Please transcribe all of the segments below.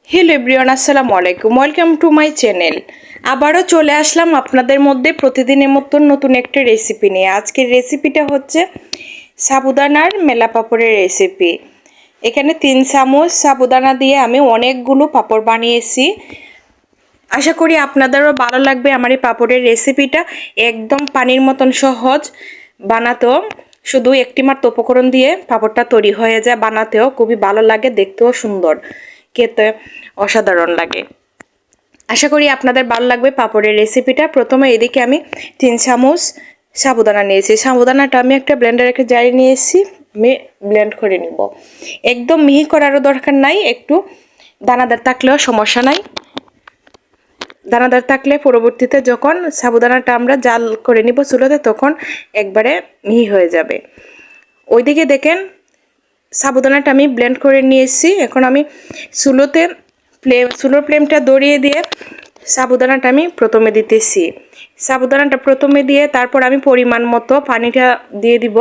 Hello everyone, আসসালামু আলাইকুম। Welcome to my channel. আবারও চলে আসলাম আপনাদের মধ্যে প্রতিদিনের মতন নতুন একটা রেসিপি নিয়ে। আজকের রেসিপিটা হচ্ছে সাবুদানার মেলা পাপড়ের রেসিপি। এখানে 3 চামচ সাবুদানা দিয়ে আমি অনেকগুলো পাপড় বানিয়েছি। আশা করি আপনাদেরও ভালো লাগবে আমার এই পাপড়ের রেসিপিটা। একদম পানির মতন সহজ বানাতেও, শুধু একটি মাত্র উপকরণ দিয়ে পাপড়টা তৈরি হয়ে যায়। বানাতেও খুবই ভালো লাগে, দেখতেও সুন্দর, খেতে অসাধারণ লাগে। আশা করি আপনাদের ভালো লাগবে পাপড়ের রেসিপিটা। প্রথমে এদিকে আমি 3 চামচ সাবুদানা নিয়েছি। সাবুদানাটা আমি একটা ব্লেন্ডারে একটা জারি নিয়েছি, আমি ব্লেন্ড করে নিব। একদম মিহি করারও দরকার নাই, একটু দানাদার থাকলেও সমস্যা নাই। দানাদার থাকলে পরবর্তীতে যখন সাবুদানাটা আমরা জাল করে নিব চুলোতে, তখন একবারে মিহি হয়ে যাবে। ওইদিকে দেখেন সাবুদানাটা আমি ব্লেন্ড করে নিয়েছি। এখন আমি চুলোর ফ্লেমটা ধরিয়ে দিয়ে সাবুদানাটা আমি প্রথমে দিতেছি। সাবুদানাটা প্রথমে দিয়ে তারপর আমি পরিমাণ মতো পানিটা দিয়ে দিব।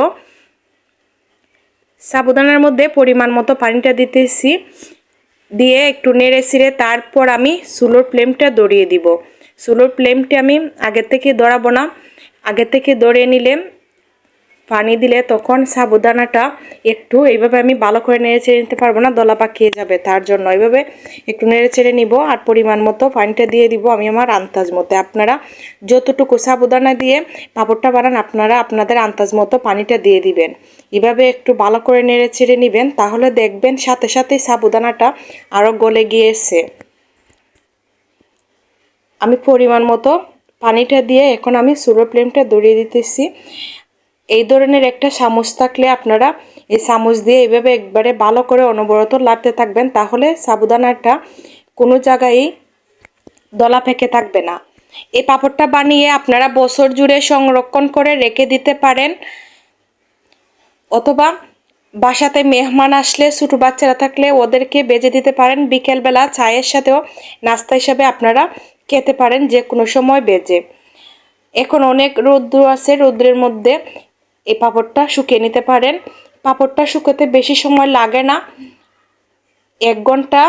সাবুদানার মধ্যে পরিমাণ মতো পানিটা দিতেছি, দিয়ে একটু নেড়ে ছিঁড়ে তারপর আমি চুলোর ফ্লেমটা ধরিয়ে দিব। চুলোর ফ্লেমটা আমি আগে থেকে ধরাবো না, আগে থেকে ধরিয়ে নিলে পানি দিলে তখন সাবুদানাটা একটু এইভাবে আমি ভালো করে নেড়ে চেড়ে নিতে পারবো না, দলা পাকিয়ে যাবে। তার জন্য এইভাবে একটু নেড়ে চেড়ে নিব আর পরিমাণ মতো পানিটা দিয়ে দিব আমি আমার আন্দাজ মতো। আপনারা যতটুকু সাবুদানা দিয়ে পাঁপড়টা বানান আপনারা আপনাদের আন্দাজ মতো পানিটা দিয়ে দিবেন। এভাবে একটু ভালো করে নেড়ে চেড়ে নেবেন, তাহলে দেখবেন সাথে সাথেই সাবুদানাটা আরও গলে গিয়েছে। আমি পরিমাণ মতো পানিটা দিয়ে এখন আমি চুলোর ফ্লেমটা ধরিয়ে দিতেছি। এই ধরনের একটা চামচ থাকলে আপনারা এই চামচ দিয়ে এইভাবে একবারে ভালো করে অনবরত নাড়তে থাকবেন, তাহলে সাবুদানাটা কোনো জায়গায় দলা পেকে থাকবে না। এই পাঁপড়টা বানিয়ে আপনারা বছর জুড়ে সংরক্ষণ করে রেখে দিতে পারেন, অথবা বাসাতে মেহমান আসলে ছোটো বাচ্চারা থাকলে ওদেরকে বেজে দিতে পারেন। বিকেলবেলা চায়ের সাথেও নাস্তা হিসাবে আপনারা খেতে পারেন, যে কোনো সময় বেজে। এখন অনেক রৌদ্র আছে, রৌদ্রের মধ্যে এই পাঁপড়টা শুকিয়ে নিতে পারেন। পাঁপড়টা শুকোতে বেশি সময় লাগে না, 1 ঘন্টা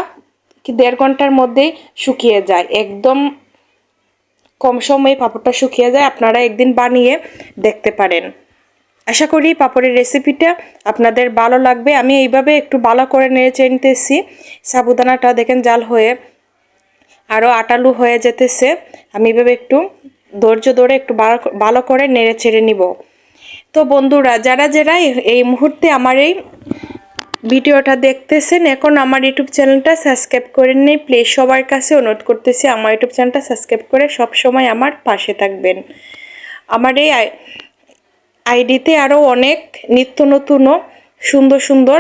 কি 1.5 ঘন্টার মধ্যেই শুকিয়ে যায়। একদম কম সময়ে পাঁপড়টা শুকিয়ে যায়। আপনারা একদিন বানিয়ে দেখতে পারেন। আশা করি পাঁপড়ের রেসিপিটা আপনাদের ভালো লাগবে। আমি এইভাবে একটু ভালো করে নেড়ে চেড়ে নিতেছি। সাবুদানাটা দেখেন জাল হয়ে আরও আটালু হয়ে যেতেছে। আমি এইভাবে একটু ধৈর্য ধরে একটু ভালো করে নেড়ে চেড়ে নিব। তো বন্ধুরা, যারা যারা এই মুহূর্তে আমার এই ভিডিওটা দেখতেছেন, এখন আমার ইউটিউব চ্যানেলটা সাবস্ক্রাইব করে নিন প্লিজ। সবার কাছে অনুরোধ করতেছি আমার ইউটিউব চ্যানেলটা সাবস্ক্রাইব করে সব সময় আমার পাশে থাকবেন। আমার এই আইডিতে আরও অনেক নিত্য নতুন ও সুন্দর সুন্দর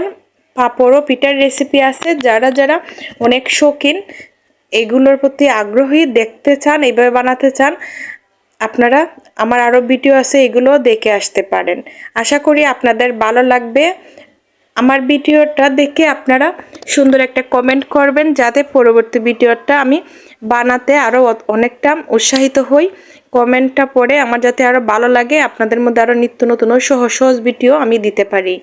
পাঁপড় ও পিঠার রেসিপি আছে। যারা যারা অনেক শৌখিন, এগুলোর প্রতি আগ্রহী, দেখতে চান, এইভাবে বানাতে চান, আপনারা আমার আরও ভিডিও আছে, এগুলো দেখে আসতে পারেন। আশা করি আপনাদের ভালো লাগবে। আমার ভিডিওটা দেখে আপনারা সুন্দর একটা কমেন্ট করবেন, যাতে পরবর্তী ভিডিওটা আমি বানাতে আরও অনেকটা উৎসাহিত হই। কমেন্টটা পড়ে আমার যাতে আরও ভালো লাগে, আপনাদের মধ্যে আরও নিত্য নতুন ও সহজ সহজ ভিডিও আমি দিতে পারি।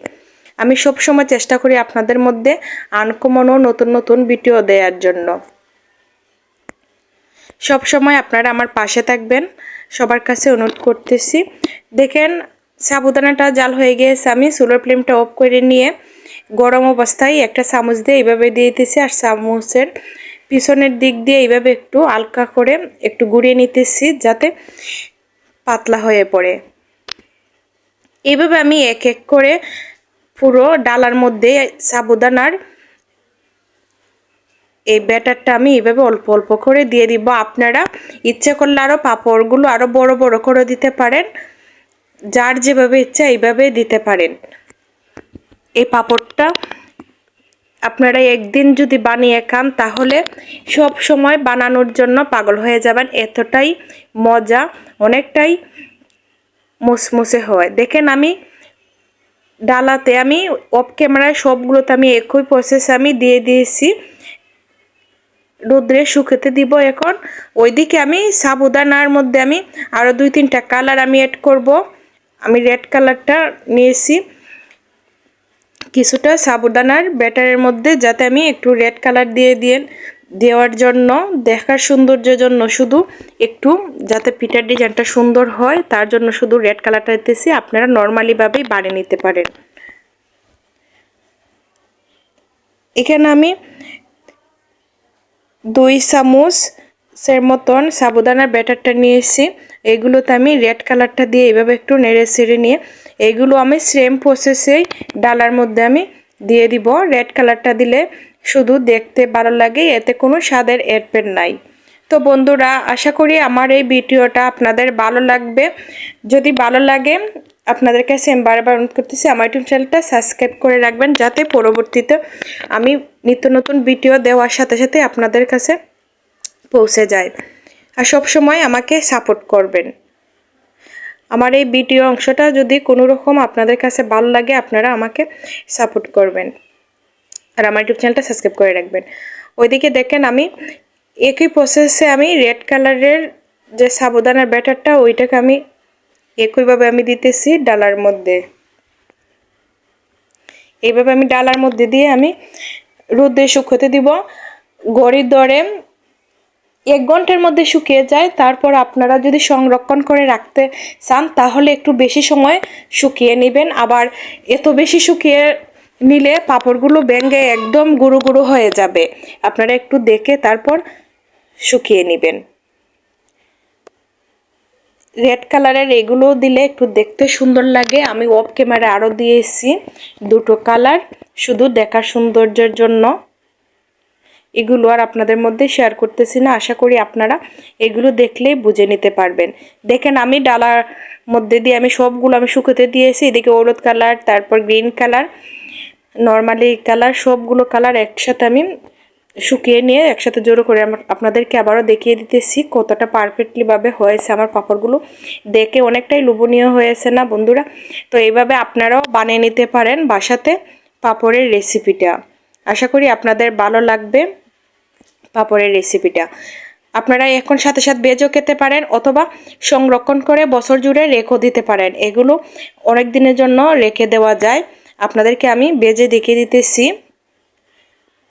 আমি সব সময় চেষ্টা করি আপনাদের মধ্যে আনকমন ও নতুন নতুন ভিডিও দেওয়ার জন্য। সব সময় আপনারা আমার পাশে থাকবেন, সবার কাছে অনুরোধ করতেছি। দেখেন সাবুদানাটা জাল হয়ে গিয়েছে। আমি চুলোর ফ্লেমটা অফ করে নিয়ে গরম অবস্থায় একটা চামচ দিয়ে এইভাবে দিয়ে দিতেছি, আর চামচের পিছনের দিক দিয়ে এইভাবে একটু হালকা করে একটু গুঁড়িয়ে নিতেছি, যাতে পাতলা হয়ে পড়ে। এইভাবে আমি এক এক করে পুরো ডালার মধ্যে সাবুদানার এই ব্যাটারটা আমি এইভাবে অল্প অল্প করে দিয়ে দিব। আপনারা ইচ্ছে করলে আরও পাঁপড়গুলো আরও বড় বড় করে দিতে পারেন, যার যেভাবে ইচ্ছা এইভাবে দিতে পারেন। এই পাঁপড়টা আপনারা একদিন যদি বানিয়ে খান, তাহলে সব সময় বানানোর জন্য পাগল হয়ে যাবেন, এতটাই মজা, অনেকটাই মুসমুসে হয়। দেখেন আমি ডালাতে আমি অফ ক্যামেরায় সবগুলোতে আমি একই প্রসেস আমি দিয়ে দিয়েছি, রোদ্রে শুকাতে দিব। এখন ওইদিকে আমি সাবুদানার মধ্যে আমি আরও 2-3টা কালার আমি অ্যাড করব। আমি রেড কালারটা নিয়েছি কিছুটা সাবুদানার ব্যাটারের মধ্যে, যাতে আমি একটু রেড কালার দিয়ে দেওয়ার জন্য, দেখার সৌন্দর্যের জন্য শুধু একটু যাতে পিঠার ডিজাইনটা সুন্দর হয় তার জন্য শুধু রেড কালারটা দিতেছি। আপনারা নর্মালিভাবেই বানিয়ে নিতে পারেন। এখানে আমি 2 চামচের মতন সাবুদানার ব্যাটারটা নিয়েছি। এগুলোতে আমি রেড কালারটা দিয়ে এভাবে একটু নেড়ে চেড়ে নিয়ে এইগুলো আমি সেম প্রসেসেই ডালার মধ্যে আমি দিয়ে দিব। রেড কালারটা দিলে শুধু দেখতে ভালো লাগে, এতে কোনো স্বাদের এরপের নাই। তো বন্ধুরা, আশা করি আমার এই ভিডিওটা আপনাদের ভালো লাগবে। যদি ভালো লাগে আপনাদের কাছে আমি বারবার অনুরোধ করতেছি আমার ইউটিউব চ্যানেলটা সাবস্ক্রাইব করে রাখবেন, যাতে পরবর্তীতে আমি নিত্য নতুন ভিডিও দেওয়ার সাথে সাথে আপনাদের কাছে পৌঁছে যায়। আর সব সময় আমাকে সাপোর্ট করবেন। আমার এই ভিডিও অংশটা যদি কোনো রকম আপনাদের কাছে ভালো লাগে আপনারা আমাকে সাপোর্ট করবেন আর আমার ইউটিউব চ্যানেলটা সাবস্ক্রাইব করে রাখবেন। ওইদিকে দেখেন আমি একই প্রসেসে আমি রেড কালারের যে সাবুদানার ব্যাটারটা ওইটাকে আমি একইভাবে আমি দিতেছি ডালার মধ্যে। এইভাবে আমি ডালার মধ্যে দিয়ে আমি রোদে শুকোতে দিব। ঘড়ির দরে 1 ঘন্টার মধ্যে শুকিয়ে যায়। তারপর আপনারা যদি সংরক্ষণ করে রাখতে চান তাহলে একটু বেশি সময় শুকিয়ে নেবেন। আবার এত বেশি শুকিয়ে নিলে পাঁপড়গুলো ভেঙে একদম গুঁড়ো গুঁড়ো হয়ে যাবে। আপনারা একটু দেখে তারপর শুকিয়ে নেবেন। রেড কালারের এগুলো দিলে একটু দেখতে সুন্দর লাগে। আমি অফ ক্যামেরা আরও দিয়েছি 2টো কালার শুধু দেখার সৌন্দর্যের জন্য। এগুলো আর আপনাদের মধ্যে শেয়ার করতেছি না, আশা করি আপনারা এগুলো দেখলেই বুঝে নিতে পারবেন। দেখেন আমি ডালার মধ্যে দিয়ে আমি সবগুলো আমি শুকোতে দিয়েছি। এদিকে হলুদ কালার, তারপর গ্রিন কালার, নর্মালি কালার, সবগুলো কালার একসাথে আমি শুকিয়ে নিয়ে একসাথে জড়ো করে আপনাদেরকে আবারও দেখিয়ে দিতেছি কতটা পারফেক্টলিভাবে হয়েছে আমার পাঁপড়গুলো। দেখে অনেকটাই লোভনীয় হয়েছে না বন্ধুরা? তো এইভাবে আপনারাও বানিয়ে নিতে পারেন বাসাতে পাঁপড়ের রেসিপিটা। আশা করি আপনাদের ভালো লাগবে পাঁপড়ের রেসিপিটা। আপনারা এখন সাথে সাথে ভেজেও খেতে পারেন অথবা সংরক্ষণ করে বছর জুড়ে রেখেও দিতে পারেন। এগুলো অনেক দিনের জন্য রেখে দেওয়া যায়। আপনাদেরকে আমি ভেজে দেখিয়ে দিতেছি।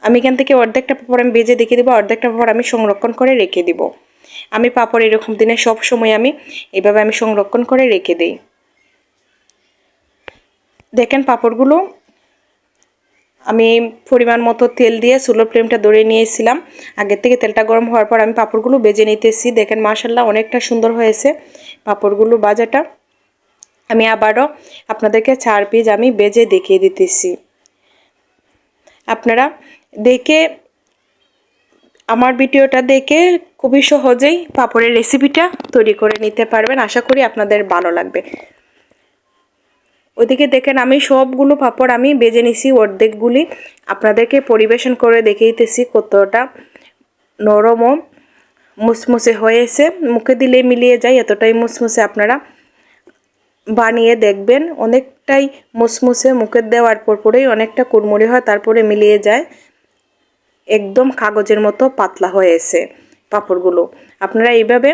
আমি এখান থেকে অর্ধেকটা পাঁপড় আমি ভেজে দেখিয়ে দেবো, অর্ধেকটা পাঁপড় আমি সংরক্ষণ করে রেখে দিব। আমি পাঁপড় এরকম দিনে সব সময় আমি এভাবে আমি সংরক্ষণ করে রেখে দিই। দেখেন পাঁপড়গুলো আমি পরিমাণ মতো তেল দিয়ে চুলোর ফ্লেমটা ধরিয়ে নিয়েছিলাম। আগের থেকে তেলটা গরম হওয়ার পর আমি পাঁপড়গুলো ভেজে নিতেছি। দেখেন মাশাআল্লাহ অনেকটা সুন্দর হয়েছে পাঁপড়গুলো ভাজাটা। আমি আবারও আপনাদেরকে 4 পিস আমি ভেজে দেখিয়ে দিতেছি। আপনারা দেখে আমার ভিডিওটা দেখে খুবই সহজেই পাঁপড়ের রেসিপিটা তৈরি করে নিতে পারবেন। আশা করি আপনাদের ভালো লাগবে। ওইদিকে দেখেন আমি সবগুলো পাঁপড় আমি ভেজে নিছি অর্ধেকগুলি। আপনাদেরকে পরিবেশন করে দেখিয়ে দিতেছি কতটা নরম ও মুসমুসে হয়েছে। মুখে দিলে মিলিয়ে যায় এতটাই মুসমুসে। আপনারা বানিয়ে দেখবেন, অনেকটাই মুসমুসে, মুখে দেওয়ার পরেই অনেকটা কুড়মুড়ি হয়, তারপরে মিলিয়ে যায়। একদম কাগজের মতো পাতলা হয়েছে পাঁপড়গুলো। আপনারা এইভাবে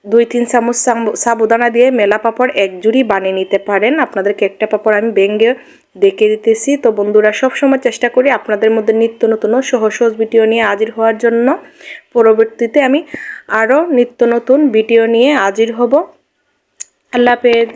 2-3 চামচ সাবুদানা দিয়ে মেলা পাঁপড় এক জুড়ি বানিয়ে নিতে পারেন। আপনাদেরকে একটা পাঁপড় আমি ভেঙে দেখিয়ে দিতেছি। তো বন্ধুরা, সবসময় চেষ্টা করি আপনাদের মধ্যে নিত্য নতুন ও সহজ সহজ ভিডিও নিয়ে হাজির হওয়ার জন্য। পরবর্তীতে আমি আরও নিত্য নতুন ভিডিও নিয়ে হাজির হব। আল্লাহ হাফেজ।